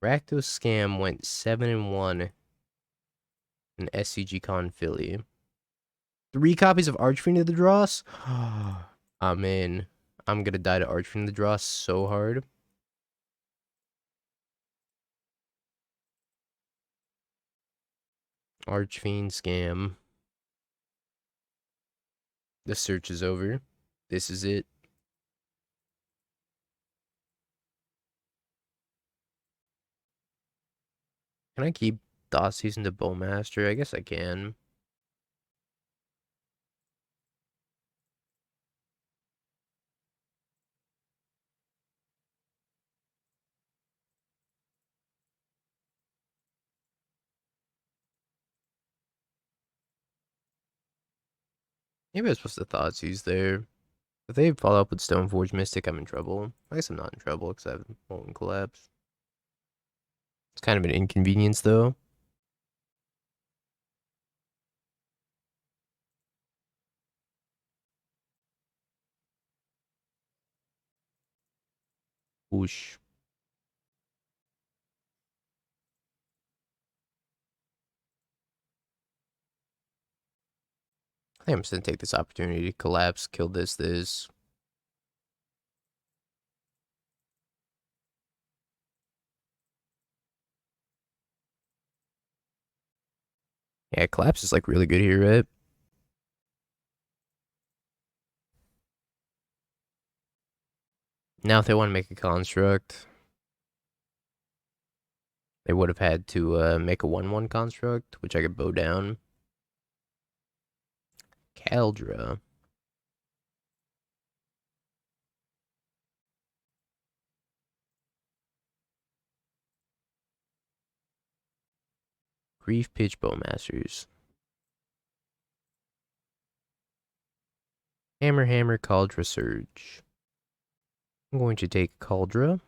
Rakdos Scam went 7-1 in SCG Con Philly. 3 copies of Archfiend of the Dross? I'm in. I'm gonna die to Archfiend of the Dross so hard. Archfiend Scam. The search is over. This is it. Can I keep Thoughtseize into Bowmaster? I guess I can. Maybe I was supposed to Thoughtseize there. If they follow up with Stoneforge Mystic, I'm in trouble. I guess I'm not in trouble because I have Molten Collapse. It's kind of an inconvenience though. Whoosh. I think I'm just gonna take this opportunity to collapse, kill this. Yeah, collapse is like really good here, right? Now if they want to make a construct, they would have had to make a 1/1 construct, which I could bow down. Caldra. Grief Pitch Bowmasters. Hammer, Cauldra Surge. I'm going to take Cauldra,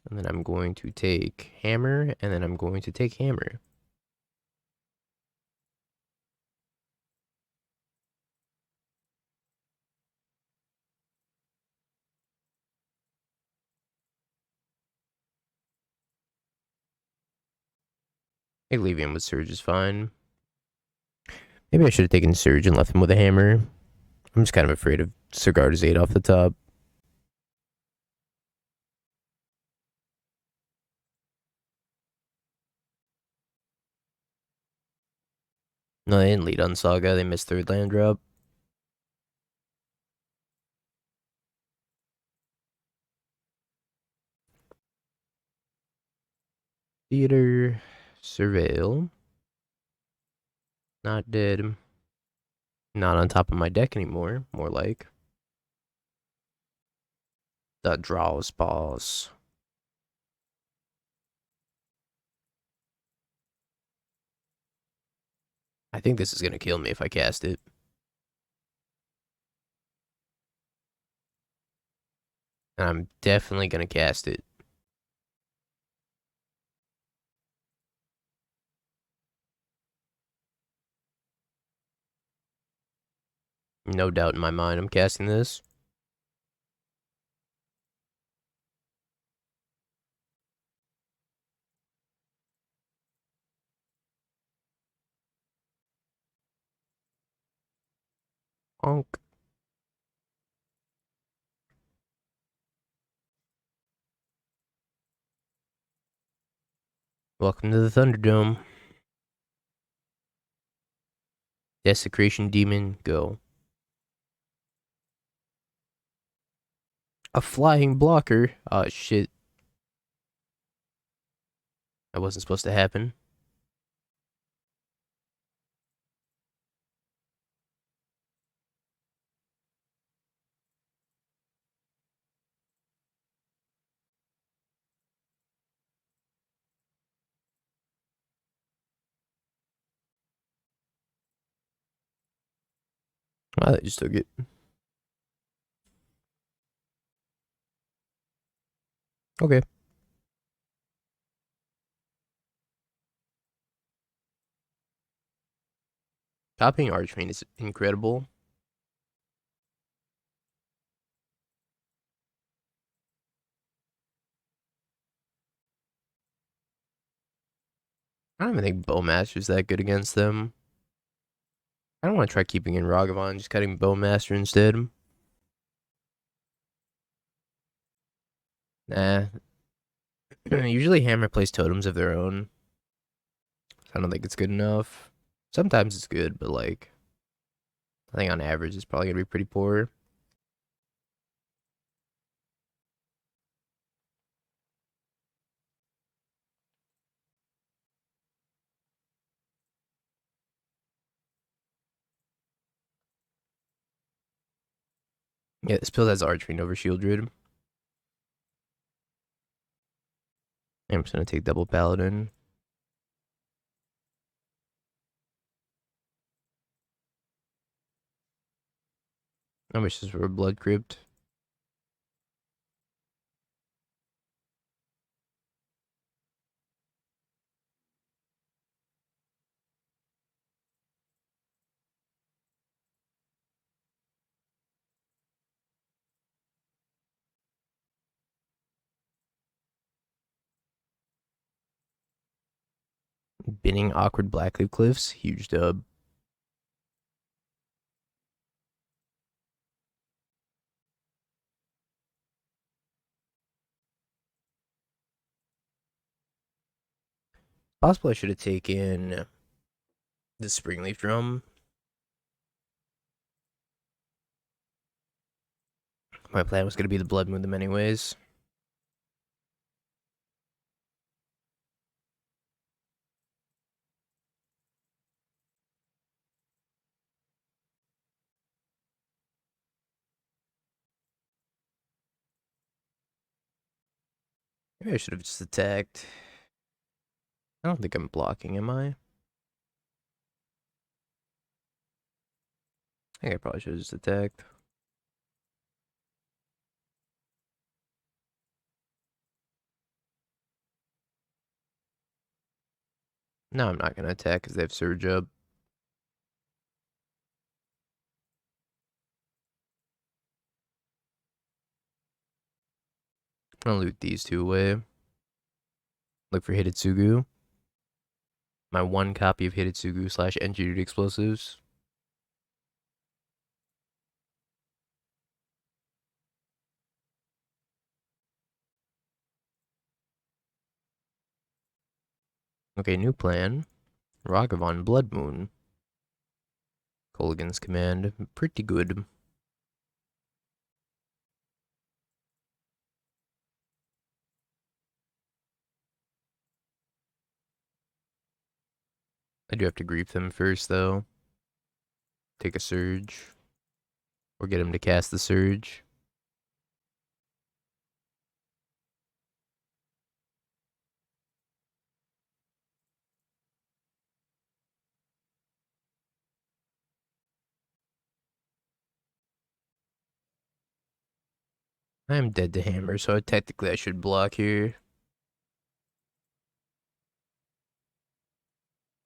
and then I'm going to take Hammer, and then I'm going to take Hammer. I leave him with Surge is fine. Maybe I should have taken Surge and left him with a Hammer. I'm just kind of afraid of Sigarda's 8 off the top. No, they didn't lead on Saga. They missed 3rd land drop. Theater. Surveil. Not dead. Not on top of my deck anymore. More like. The Draws Boss. I think this is going to kill me if I cast it. And I'm definitely going to cast it. No doubt in my mind I'm casting this. Honk. Welcome to the Thunderdome. Desecration Demon, go. A flying blocker. Oh, shit. That wasn't supposed to happen. Wow, they just took it. Okay. Copying Archfiend is incredible. I don't even think Bowmaster's that good against them. I don't want to try keeping in Ragavan, just cutting Bowmaster instead. Nah. Usually Hammer plays totems of their own. I don't think it's good enough. Sometimes it's good, but like, I think on average it's probably gonna be pretty poor. Yeah, this build has Archfiend over Shieldred. I'm just gonna take double Paladin. How much is for a Blood Crypt? Binning Awkward Blackleaf Cliffs, huge dub. Possible I should have taken the Springleaf Drum. My plan was gonna be the Blood Moon them anyways. Maybe I should have just attacked. I don't think I'm blocking, am I? I think I probably should have just attacked. No, I'm not gonna attack because they have Surge up. I'm gonna loot these two away. Look for Hitotsugu. My one copy of Hitotsugu / Engineered Explosives. Okay, new plan. Ragavan Blood Moon. Colgan's command. Pretty good. I do have to grief them first, though. Take a Surge. Or get him to cast the Surge. I am dead to hammer, so technically I should block here.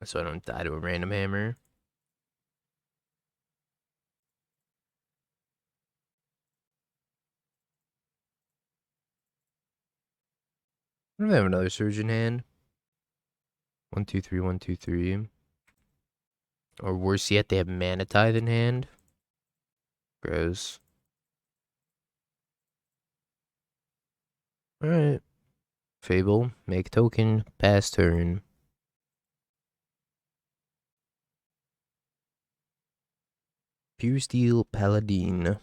So I don't die to a random hammer. I don't have another Surge in hand. 1, 2, 3, 1, 2, 3. Or worse yet, they have Mana Tithe in hand. Gross. Alright. Fable, make token, pass turn. Pure Steel Paladin.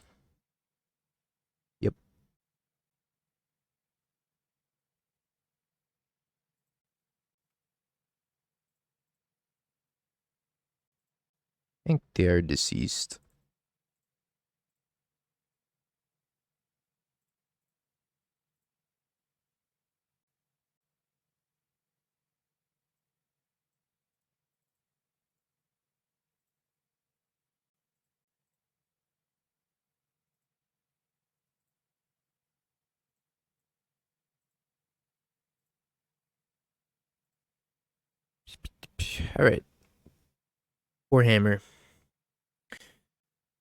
Yep. I think they are deceased. Alright. Warhammer.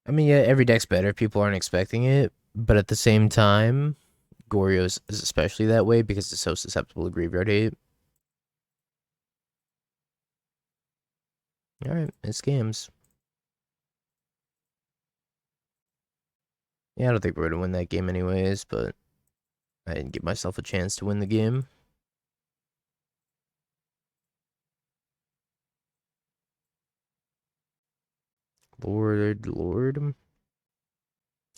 I mean, yeah, every deck's better. People aren't expecting it. But at the same time, Goryo's is especially that way because it's so susceptible to graveyard hate. Alright, it scams. Yeah, I don't think we're gonna win that game anyways, but I didn't give myself a chance to win the game. Lord.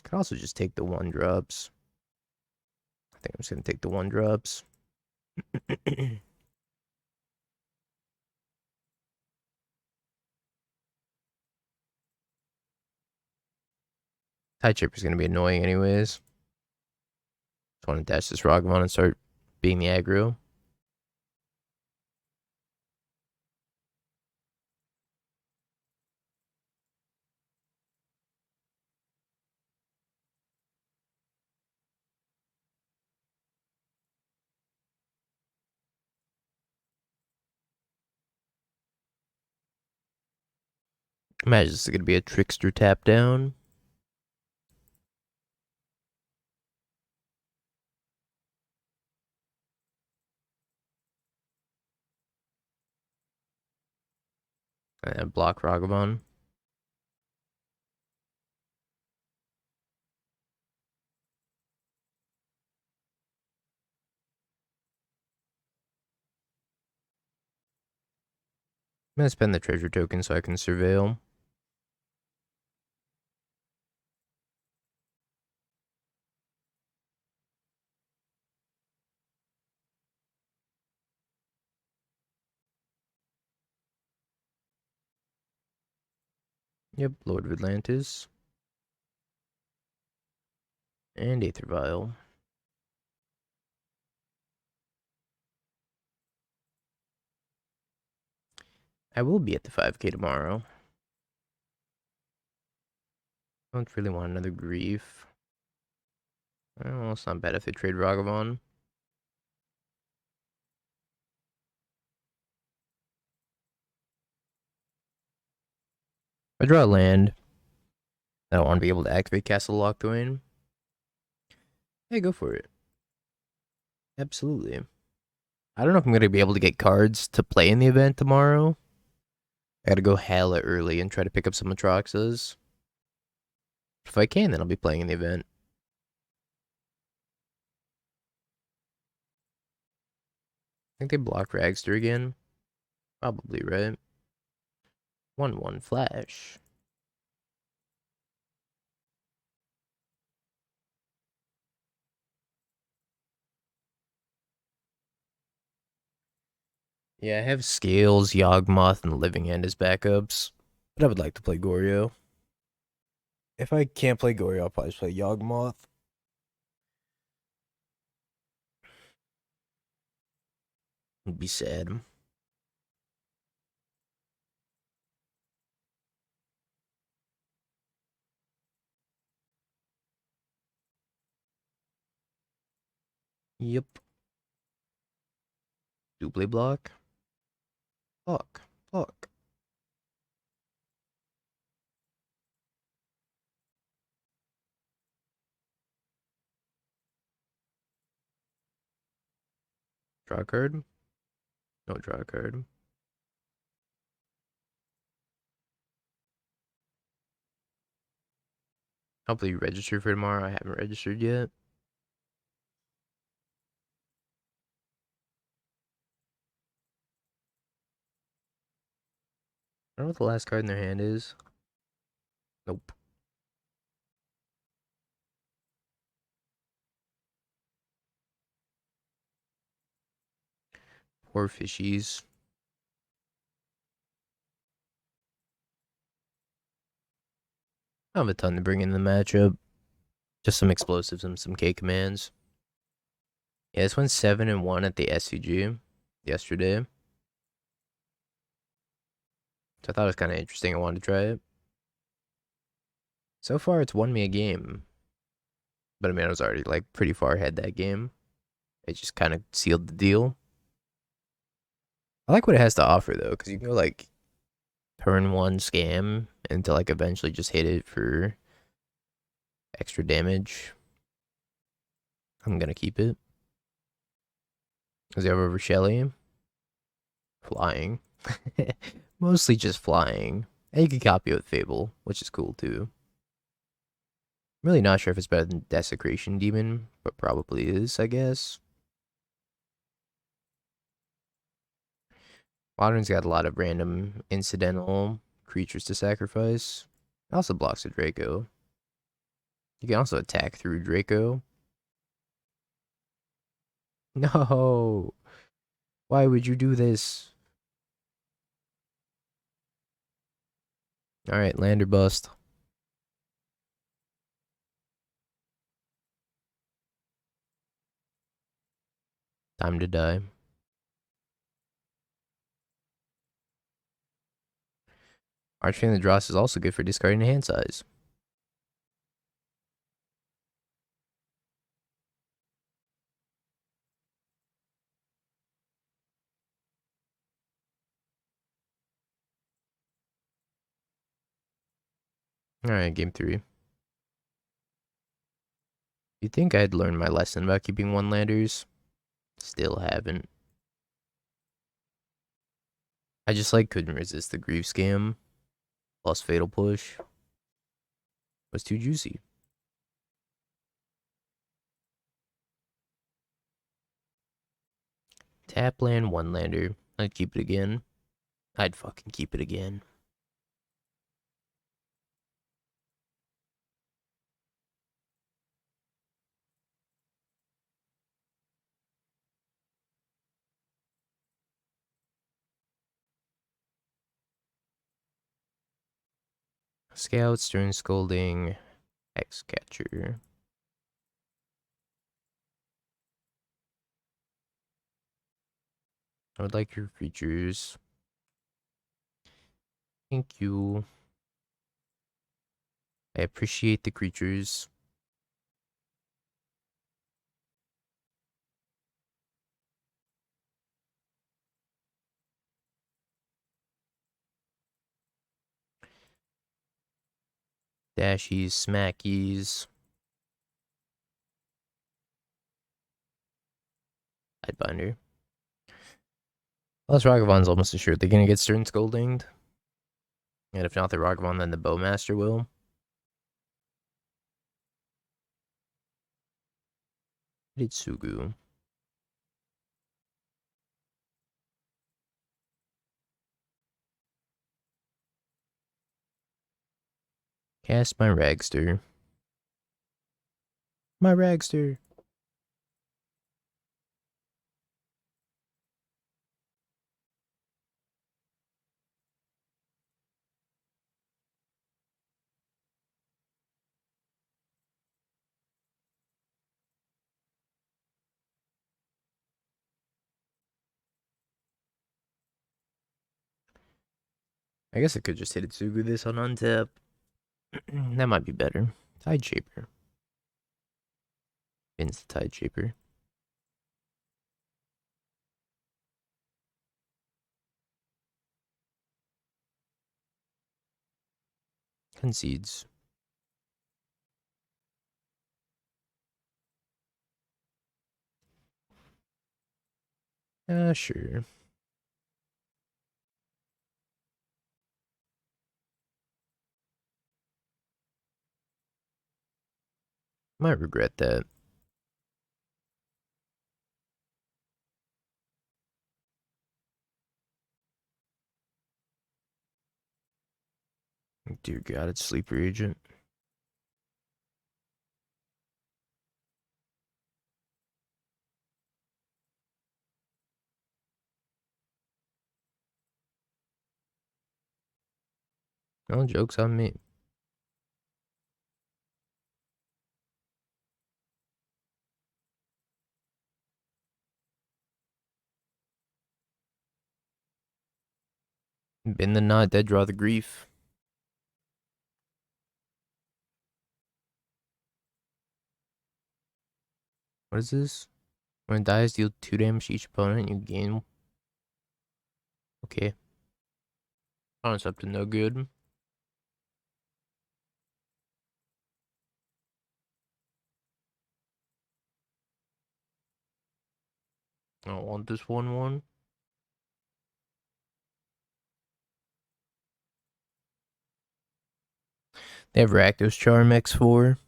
Could also just take the 1-drops. I think I'm just gonna take the 1-drops. Tide Chipper's gonna be annoying anyways. Just want to dash this Ragavon and start being the aggro. Imagine this is gonna be a Trickster tap down. And block Ragavon. I'm gonna spend the treasure token so I can surveil. Yep, Lord of Atlantis. And Aether Vial. I will be at the 5K tomorrow. I don't really want another grief. Well, it's not bad if they trade Ragavon. I draw a land. I don't want to be able to activate Castle Lochthwain. Hey, go for it. Absolutely. I don't know if I'm going to be able to get cards to play in the event tomorrow. I gotta go hella early and try to pick up some Atraxas. If I can, then I'll be playing in the event. I think they block Ragster again. Probably, right? 1/1 flash. Yeah, I have Scales, Yawgmoth, and Living End as backups. But I would like to play Goryo. If I can't play Goryo, I'll probably just play Yawgmoth. It'd be sad. Yep. Double block. Block. Block. Draw a card. No, draw a card. Hopefully you register for tomorrow. I haven't registered yet. I don't know what the last card in their hand is. Nope. Poor fishies. I have a ton to bring in the matchup. Just some explosives and some K commands. Yeah, this went 7-1 at the SCG yesterday. So I thought it was kind of interesting. I wanted to try it. So far, it's won me a game. But I mean, I was already like pretty far ahead that game. It just kind of sealed the deal. I like what it has to offer though, because you can go like turn 1 scam and to like eventually just hit it for extra damage. I'm gonna keep it. Is he over Shelly? Flying. Mostly just flying. And you can copy it with Fable, which is cool too. I'm really not sure if it's better than Desecration Demon, but probably is, I guess. Modern's got a lot of random incidental creatures to sacrifice. It also blocks a Draco. You can also attack through Draco. No! Why would you do this? Alright, land or bust. Time to die. Archfiend the Dross is also good for discarding a hand size. Alright, game 3. You'd think I'd learned my lesson about keeping one-landers. Still haven't. I just couldn't resist the Grief Scam. Plus Fatal Push. Was too juicy. Tap land, one-lander. I'd keep it again. I'd fucking keep it again. Scout, Stern Scolding, X-Catcher. I would like your creatures. Thank you. I appreciate the creatures. Dashies, Smackies. Sidebinder. Plus, Ragavon's almost assured they're gonna get Stern Scoldinged. And if not the Ragavon, then the Bowmaster will. Ritsugu. Cast my Ragster. My Ragster. I guess I could just hit Itsugu this on untap. That might be better. Tide Shaper. Vince the Tide Shaper. Concedes. Sure. Might regret that. Dear God, it's Sleeper Agent. No joke's on me. Been the not dead, draw the grief. What is this? When it dies, deal 2 damage to each opponent. You gain. Okay. Opponent's up to no good. I don't want this 1/1. They have Rakdos Charm X4.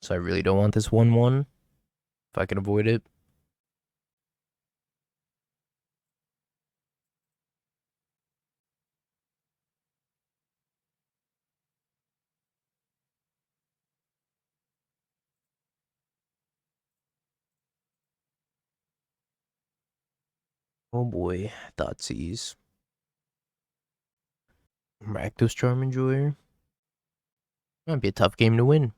So I really don't want this 1/1. If I can avoid it. Oh boy, Thoughtseize. Rakdos Charm Enjoyer. Might be a tough game to win.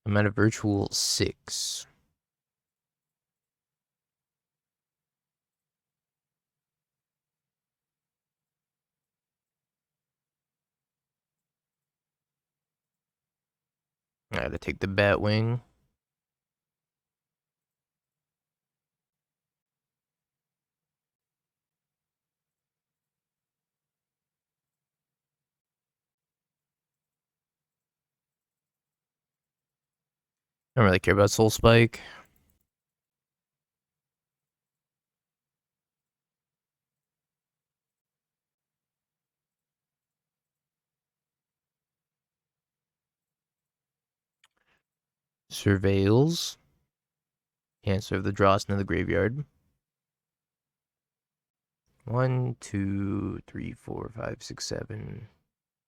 I'm at a virtual 6. I gotta take the Batwing. I don't really care about Soul Spike. Surveils. Answer of the Dross into the graveyard. 1, 2, 3, 4, 5, 6, 7,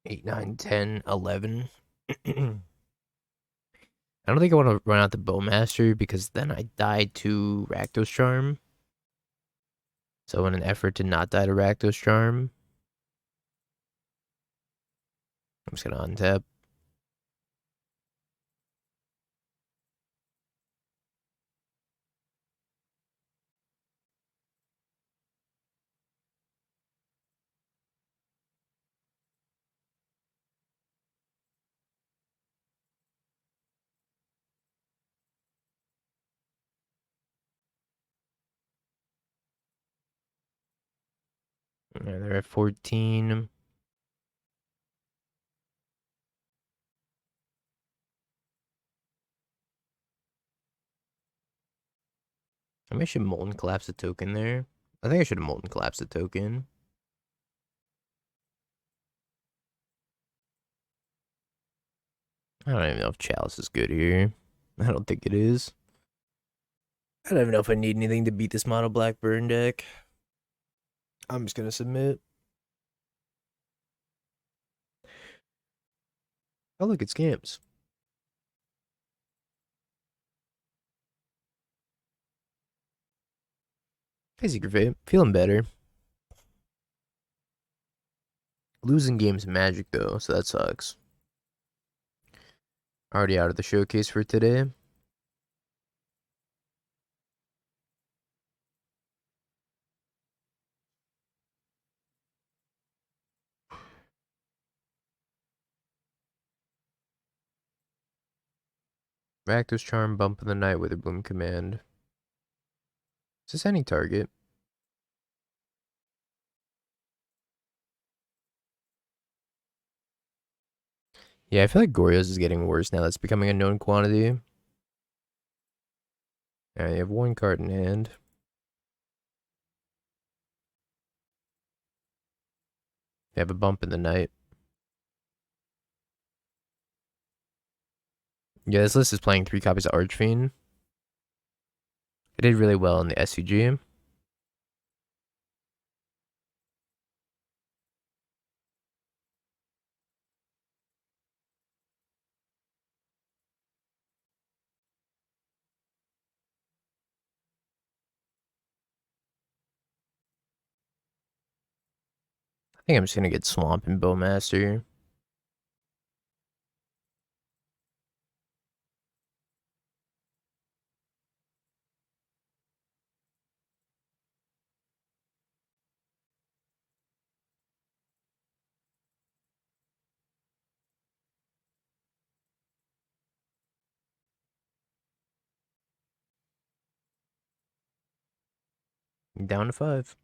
8, 9, 10, 11. I don't think I want to run out the Bowmaster because then I die to Rakdos Charm. So in an effort to not die to Rakdos Charm, I'm just going to untap. They're at 14. I should Molten Collapse a token there. I think I should have Molten Collapse a token. I don't even know if Chalice is good here. I don't think it is. I don't even know if I need anything to beat this mono black burn deck. I'm just gonna submit. Oh look, it's scams. Hey Secret Fate, feeling better. Losing game's magic though, so that sucks. Already out of the showcase for today. Rakdos Charm, Bump in the Night, Witherbloom Command. Is this any target? Yeah, I feel like Goryo's is getting worse now. That's becoming a known quantity. Alright, you have one card in hand. You have a Bump in the Night. Yeah, this list is playing 3 copies of Archfiend. It did really well in the SCG. I think I'm just gonna get Swamp and Bowmaster. Down to 5.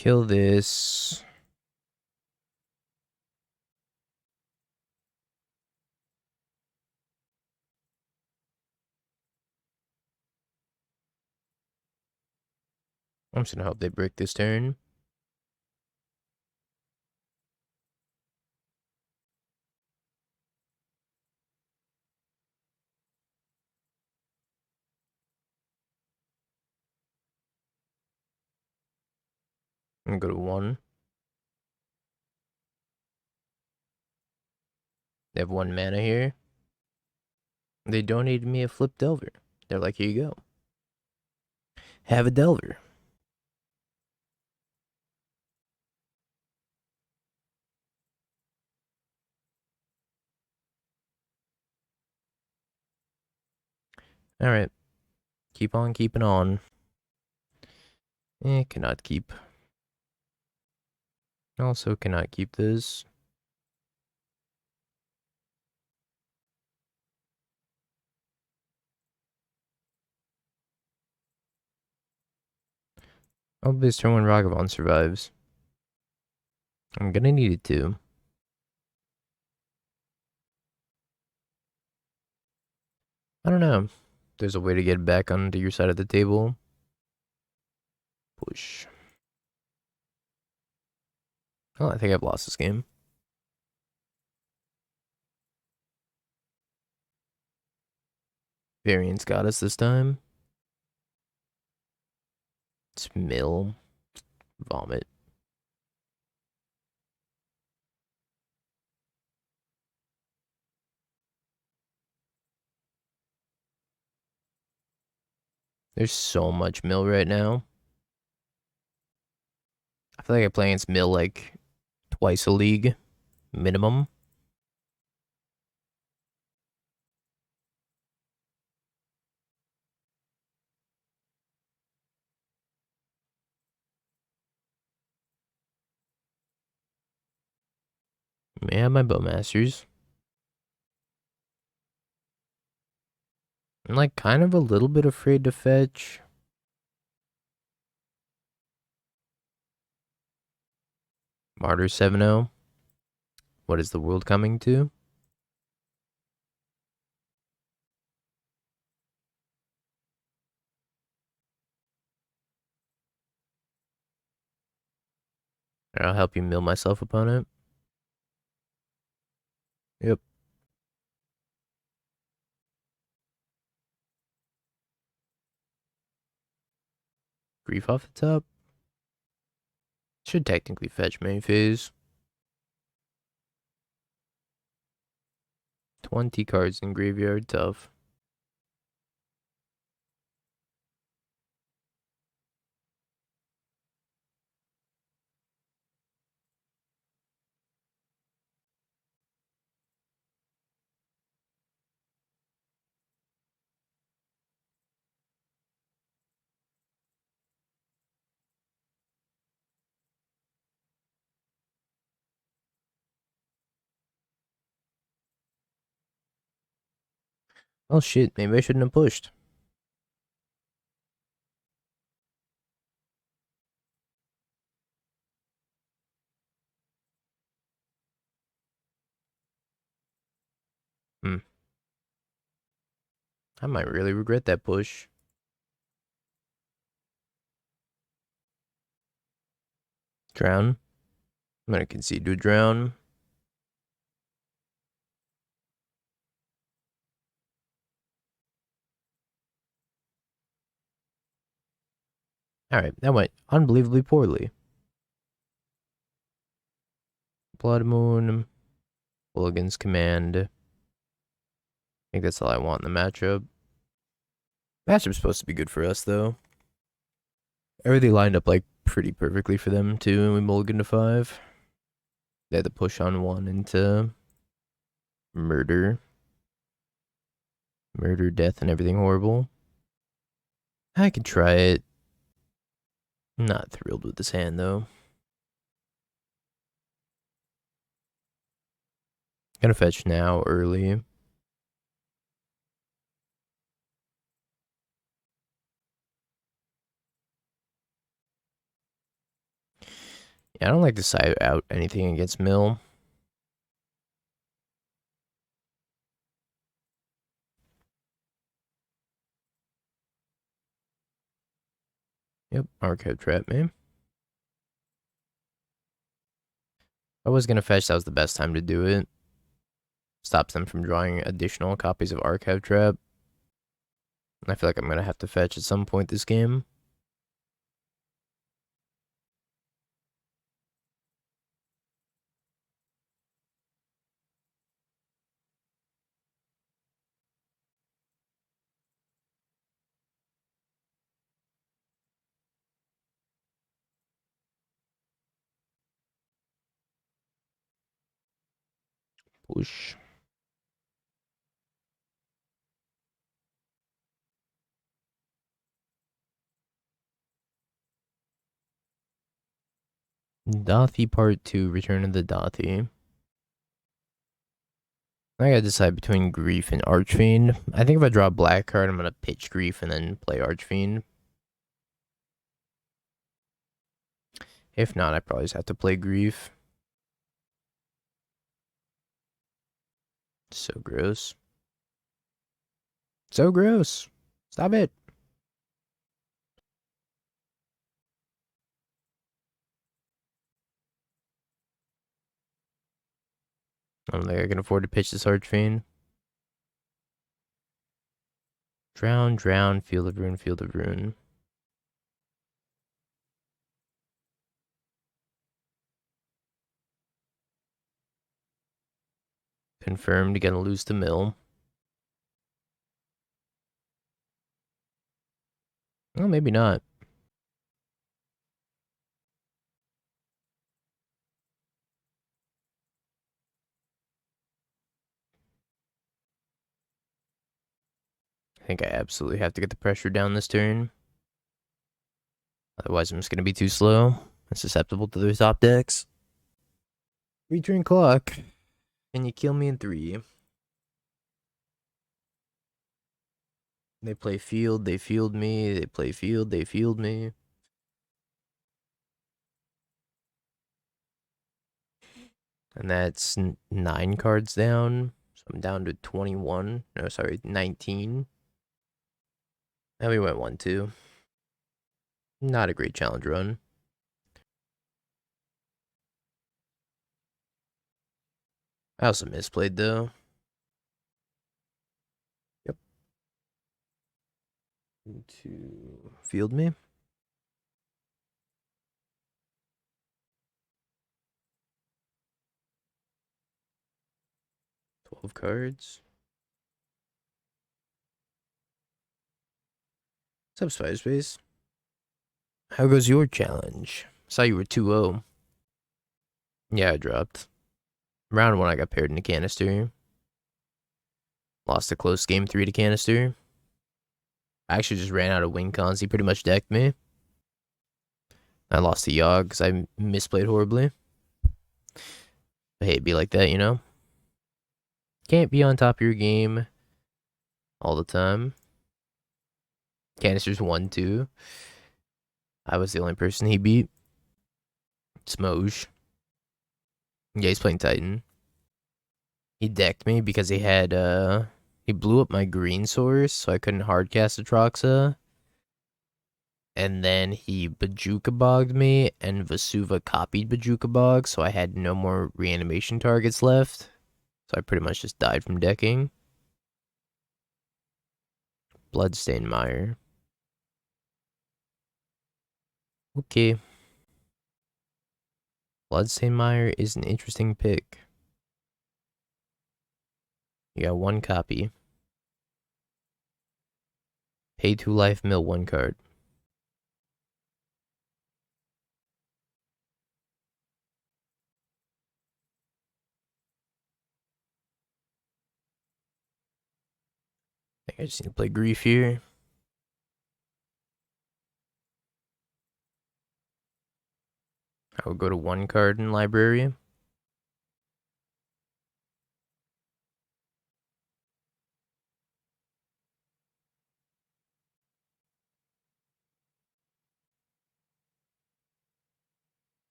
Kill this. I'm just gonna hope they break this turn. I'm gonna go to 1. They have 1 mana here. They donated me a flip Delver. They're like, here you go. Have a Delver. Alright. Keep on keeping on. Cannot keep. Also cannot keep this. Oh, this turn when Ragavan survives. I'm gonna need it to. I don't know. There's a way to get back onto your side of the table. Push. Oh, I think I've lost this game. Variance got us this time. It's mill. Vomit. There's so much mill right now. I feel like I play against mill like twice a league. Minimum. May I have my Bowmasters. I'm like kind of a little bit afraid to fetch. Martyr 7-0. What is the world coming to? I'll help you mill myself, opponent. Yep. Grief off the top. Should technically fetch main phase. 20 cards in graveyard, tough. Oh shit, maybe I shouldn't have pushed. I might really regret that push. Drown. I'm gonna concede to a drown. Alright, that went unbelievably poorly. Blood Moon. Mulligan's Command. I think that's all I want in the matchup. Matchup's supposed to be good for us, though. Everything lined up, like, pretty perfectly for them, too, and we mulligan to 5. They had to push on 1 into murder. Murder, death, and everything horrible. I could try it. I'm not thrilled with this hand, though. Gonna fetch now, early. Yeah, I don't like to side out anything against Mill. Yep, Archive Trap, man. I was gonna fetch, that was the best time to do it. Stops them from drawing additional copies of Archive Trap. I feel like I'm gonna have to fetch at some point this game. Push. Dothy Part 2, Return of the Dothy. I gotta decide between Grief and Archfiend. I think if I draw a black card, I'm gonna pitch Grief and then play Archfiend. If not, I probably just have to play Grief. So gross. So gross. Stop it. I don't think I can afford to pitch this Archfiend. Drown, drown, Field of Ruin, Field of Ruin. Confirmed, gonna lose to Mill. Well, maybe not. I think I absolutely have to get the pressure down this turn. Otherwise, I'm just gonna be too slow and susceptible to their top decks. Return clock. Can you kill me in 3? They play field, they field me. They play field, they field me. And that's 9 cards down. So I'm down to 21. No, sorry, 19. And we went 1-2. Not a great challenge run. I also misplayed though. Yep. To field me. 12 cards. What's up, Spider Space? How goes your challenge? Saw you were 2-0. Yeah, I dropped. Round 1, I got paired in a canister. Lost a close game 3 to canister. I actually just ran out of win cons. He pretty much decked me. I lost to Yogg because I misplayed horribly. But hey, it'd be like that, you know? Can't be on top of your game all the time. Canisters 1-2. I was the only person he beat. Smoge. Yeah, he's playing Titan. He decked me because he blew up my green source, so I couldn't hardcast Atroxa. And then he Bajuka bogged me, and Vesuva copied Bajuka bog, so I had no more reanimation targets left. So I pretty much just died from decking. Bloodstained Mire. Okay. Bloodstained Mire is an interesting pick. You got 1 copy. Pay 2 life, mill 1 card. I think I just need to play Grief here. I will go to 1 card in library.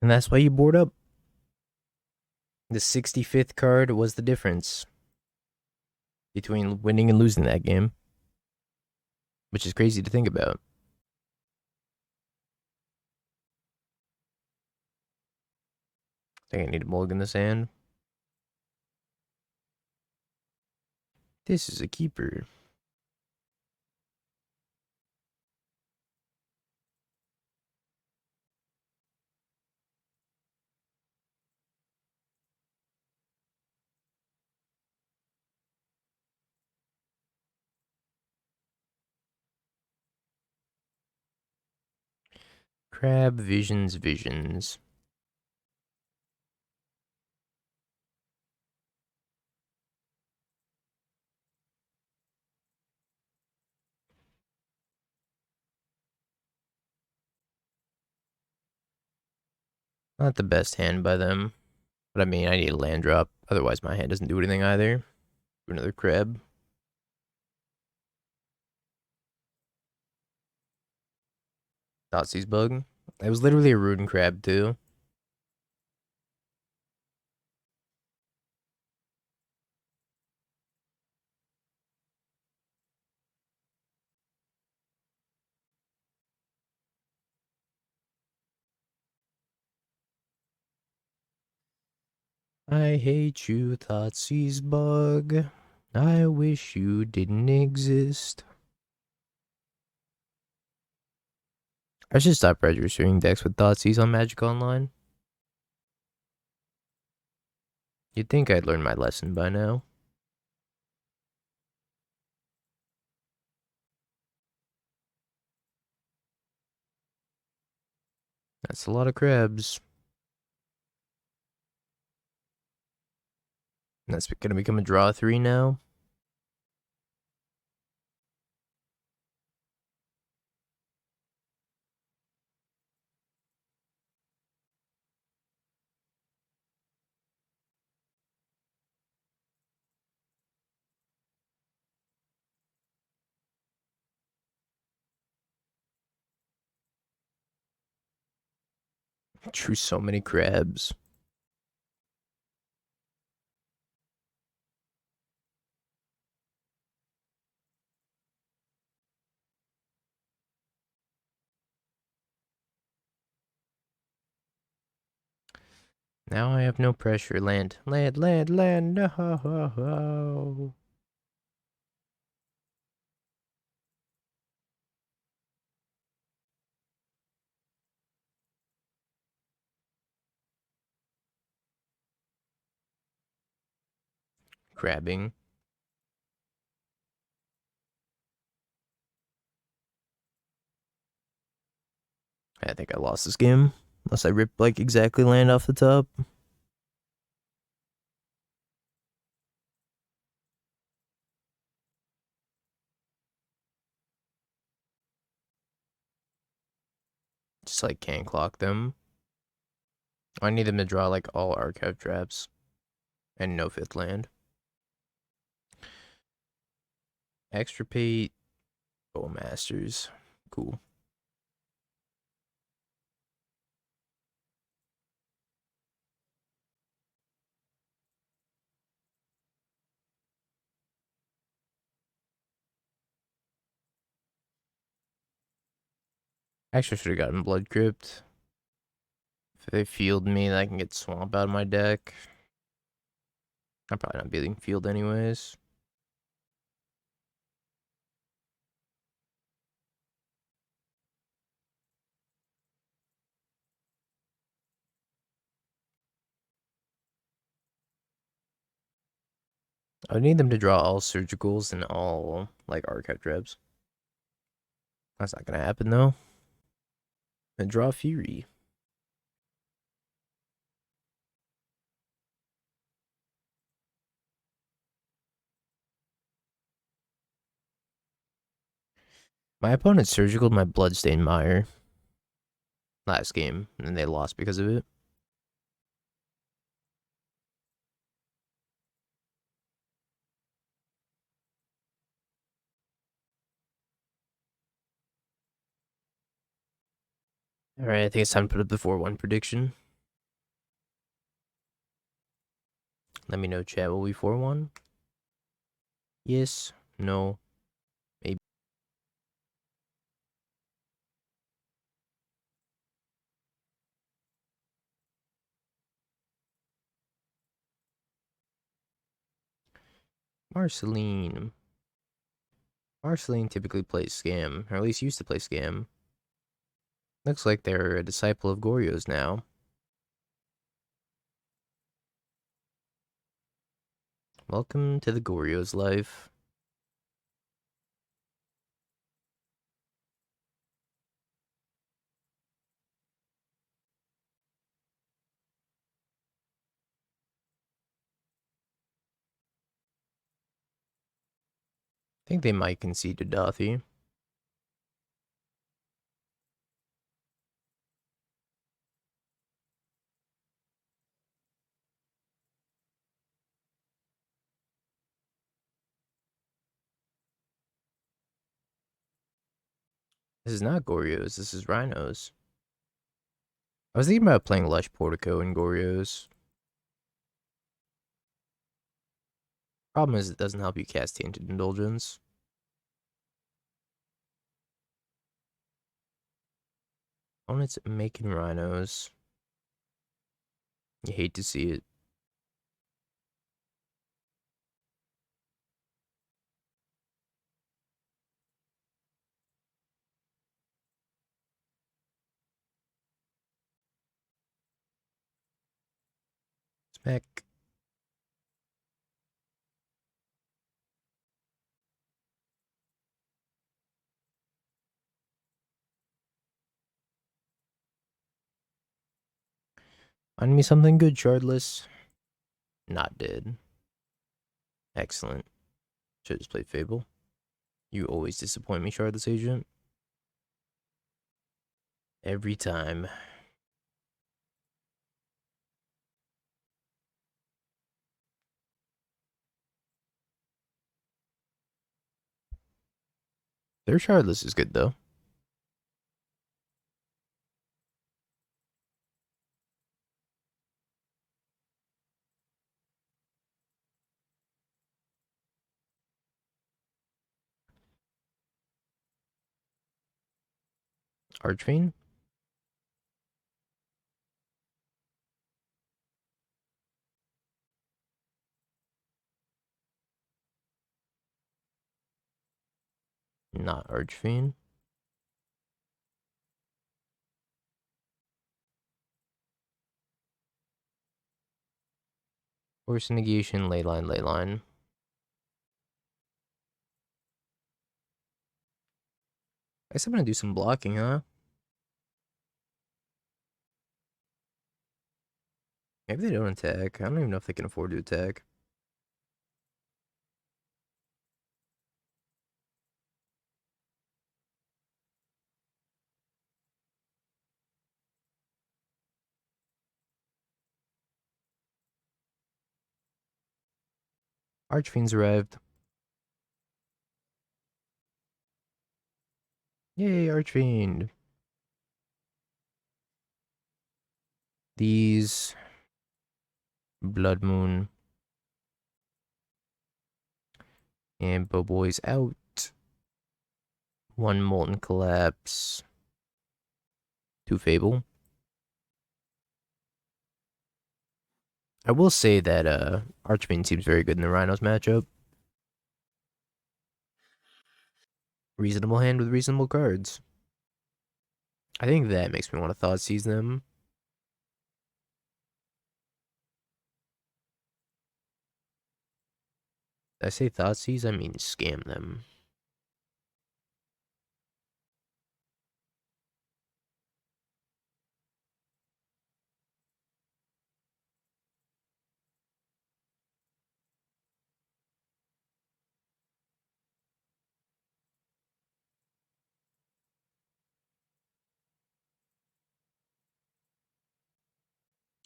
And that's why you board up. The 65th card was the difference between winning and losing that game, which is crazy to think about. I think I need a mulligan this hand. This is a keeper. Crab visions. Not the best hand by them. But I mean, I need a land drop. Otherwise, my hand doesn't do anything either. Another crab. Thoughtseize bug. It was literally a rune crab, too. I hate you, Thoughtseize bug. I wish you didn't exist. I should stop registering decks with Thoughtseize on Magic Online. You'd think I'd learn my lesson by now. That's a lot of crabs. That's gonna become a draw 3 now. Drew so many crabs. Now I have no pressure. Land. No. Crabbing. I think I lost this game. Unless I rip like exactly land off the top. Just like can't clock them. I need them to draw like all archive traps. And no 5th land. Extirpate. Bowmasters. Cool. Actually, should have gotten Blood Crypt. If they field me, then I can get Swamp out of my deck. I'm probably not beating field anyways. I would need them to draw all surgicals and all like archive traps. That's not gonna happen though. And draw Fury. My opponent surgicaled my Bloodstained Mire last game, and they lost because of it. Alright, I think it's time to put up the 4-1 prediction. Let me know, chat. Will we 4-1? Yes. No. Maybe. Marceline. Marceline typically plays Scam, or at least used to play Scam. Looks like they're a disciple of Goryo's now. Welcome to the Goryo's life. I think they might concede to Dothy. This is not Goryo's, this is Rhino's. I was thinking about playing Lush Portico in Goryo's. Problem is, it doesn't help you cast Tainted Indulgence. Opponent's making Rhinos. You hate to see it. Smack. Find me something good, Shardless. Not dead. Excellent. Should just played Fable. You always disappoint me, Shardless Agent. Every time. Their Shardless is good, though. Archfiend? Not Archfiend. Force negation, leyline, leyline. I guess I'm gonna do some blocking, huh? Maybe they don't attack. I don't even know if they can afford to attack. Archfiend's arrived. Yay, Archfiend. These Blood Moon and Boboi's out. One Molten Collapse. Two Fable. I will say that Archfiend seems very good in the Rhinos matchup. Reasonable hand with reasonable cards. I think that makes me want to Thought Seize them. Did I say Thought Seize? I mean scam them.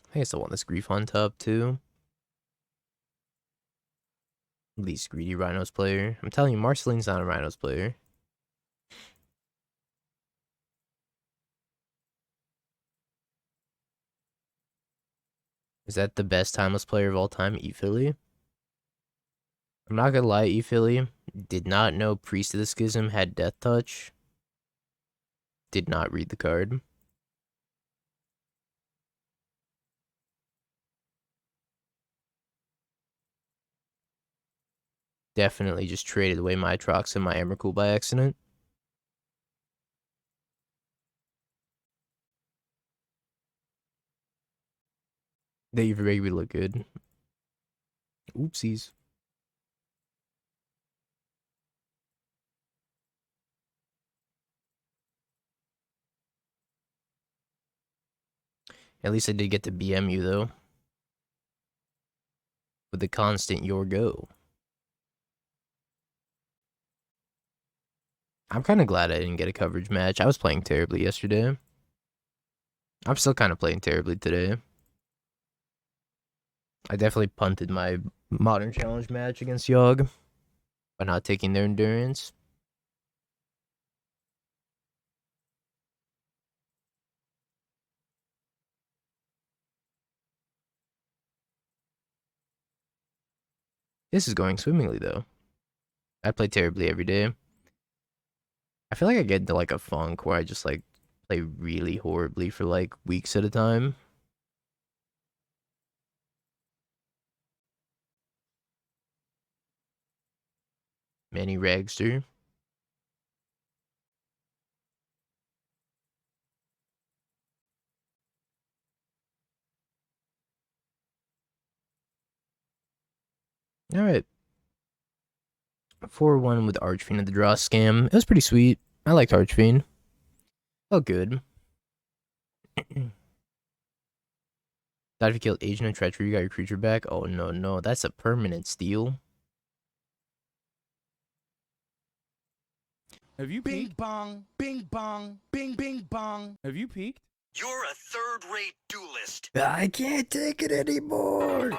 I think I still want this Grief on top too. Least greedy Rhinos player. I'm telling you, Marceline's not a Rhinos player. Is that the best timeless player of all time, ePhilly? I'm not gonna lie, ePhilly. Did not know Priest of the Schism had Death Touch. Did not read the card. Definitely just traded away my Trox and my Emrakul by accident. They really look good. Oopsies. At least I did get to BM you, though. With the constant your go. I'm kind of glad I didn't get a coverage match. I was playing terribly yesterday. I'm still kind of playing terribly today. I definitely punted my Modern Challenge match against Yogg by not taking their endurance. This is going swimmingly, though. I play terribly every day. I feel like I get into like a funk where I just like play really horribly for like weeks at a time. Manny Ragster. Alright. 4-1 with Archfiend at the draw scam. It was pretty sweet. I liked Archfiend. Felt good. Thought if you killed Agent of Treachery, you got your creature back. Oh no, no, that's a permanent steal. Have you Bing peeked? bong, bing bong, bing bing bong. Have you peeked? You're a third-rate duelist. I can't take it anymore.